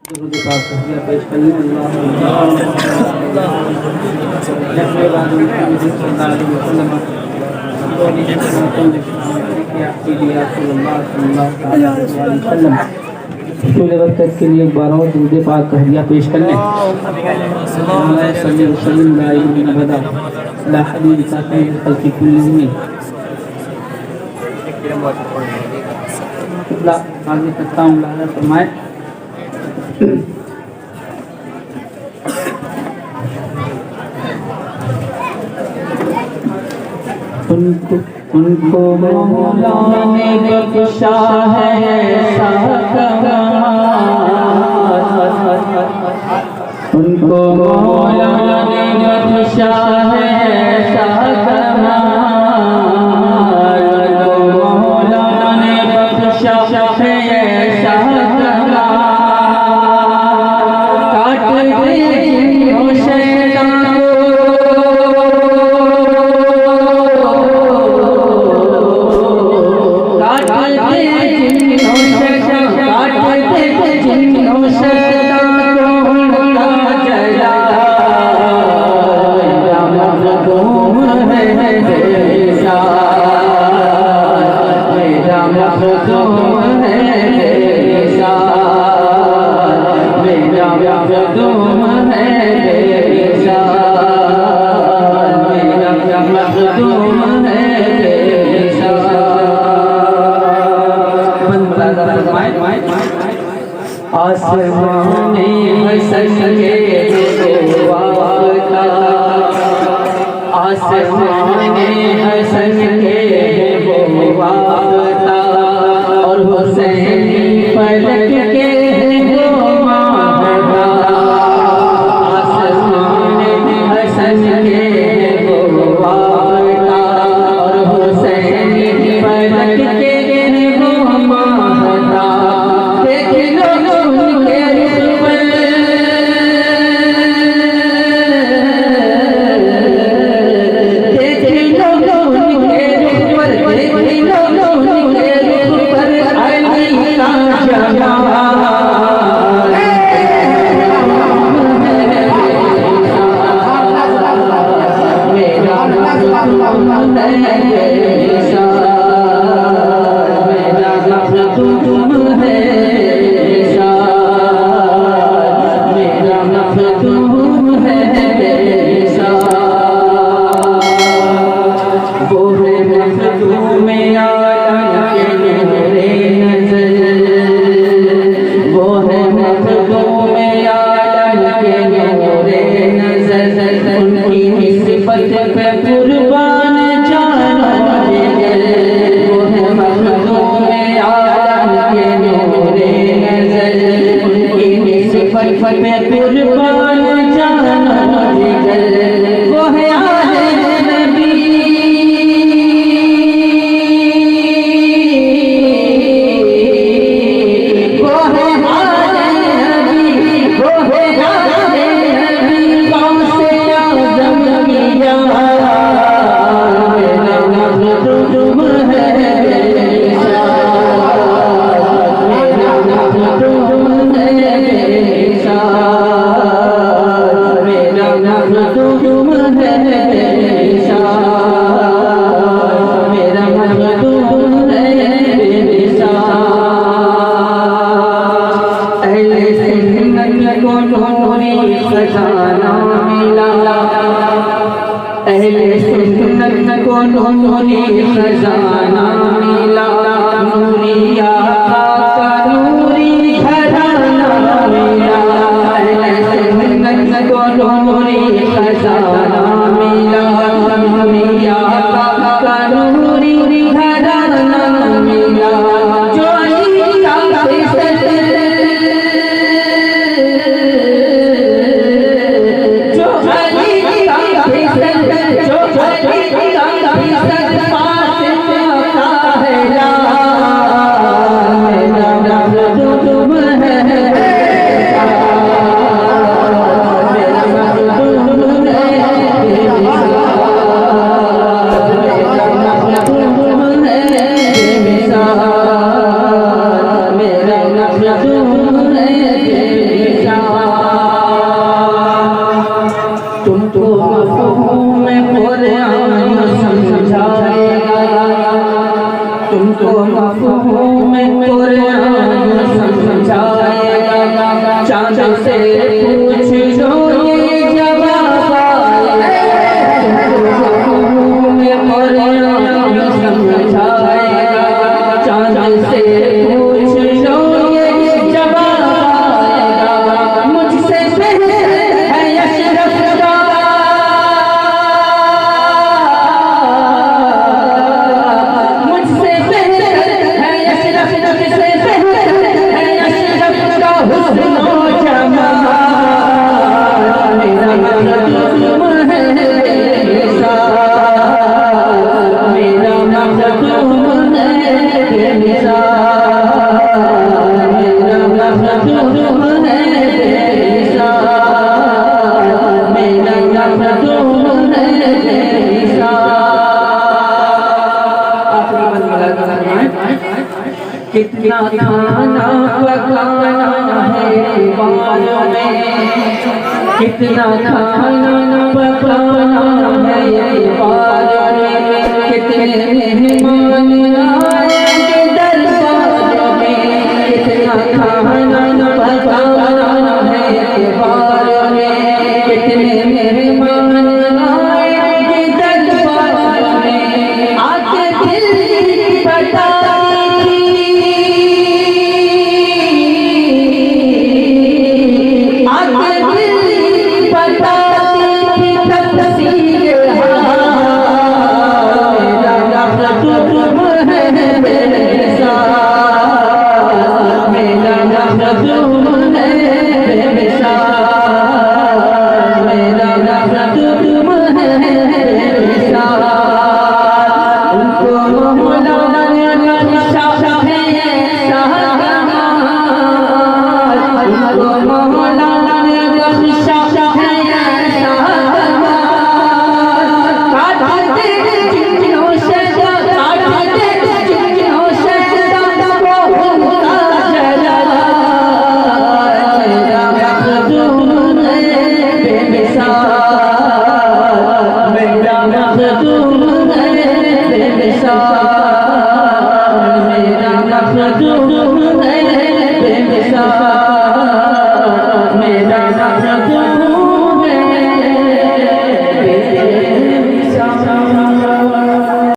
दुरूद पाक तहदिया पेश करने के लिए एक बार और दुरूद पाक तहदिया पेश करने आगे करता हूँ लाला फरमाए उनको मौला ने बख्शा है ऐसा कमाल, उनको मौला ने बख्शा है ऐसा कमाल, उनको मौला ने बख्शा है ऐसा आसमाने हसन के वाता, आसमाने हसन के वाता और हुसैन पलक के माहदा, आसमाने हसन के वाता और हुसैन पलक के माहदा। देख लो खजाना मिला नूरिया का नूरी घराना मिला, सुन्नत को नूरी खजाना मिला नूरिया का नूरी घराना मिला। जो तुमको मफ़हूम कुरान समझाएगा, चाँद से पूछ लो ये जवाब आएगा। तुमको मफ़हूम कुरान समझाएगा, चाँद से पूछ लो ये जवाब आएगा। मुझसे बेहतर है अशरफ का, मुझसे बेहतर है अशरफ, मुझसे बेहतर है अशरफ का हुस्न व जमाल। मेरा मखदूम है बेमिसाल, मेरा मखदूम है बेमिसाल, मेरा मखदूम है बेमिसाल, मेरा मखदूम है बेमिसाल। आखिरी मंज़िल फरमाएं, कितना खाना पकाना है बालों में, कितना खाना पकाना है बालों में, कितने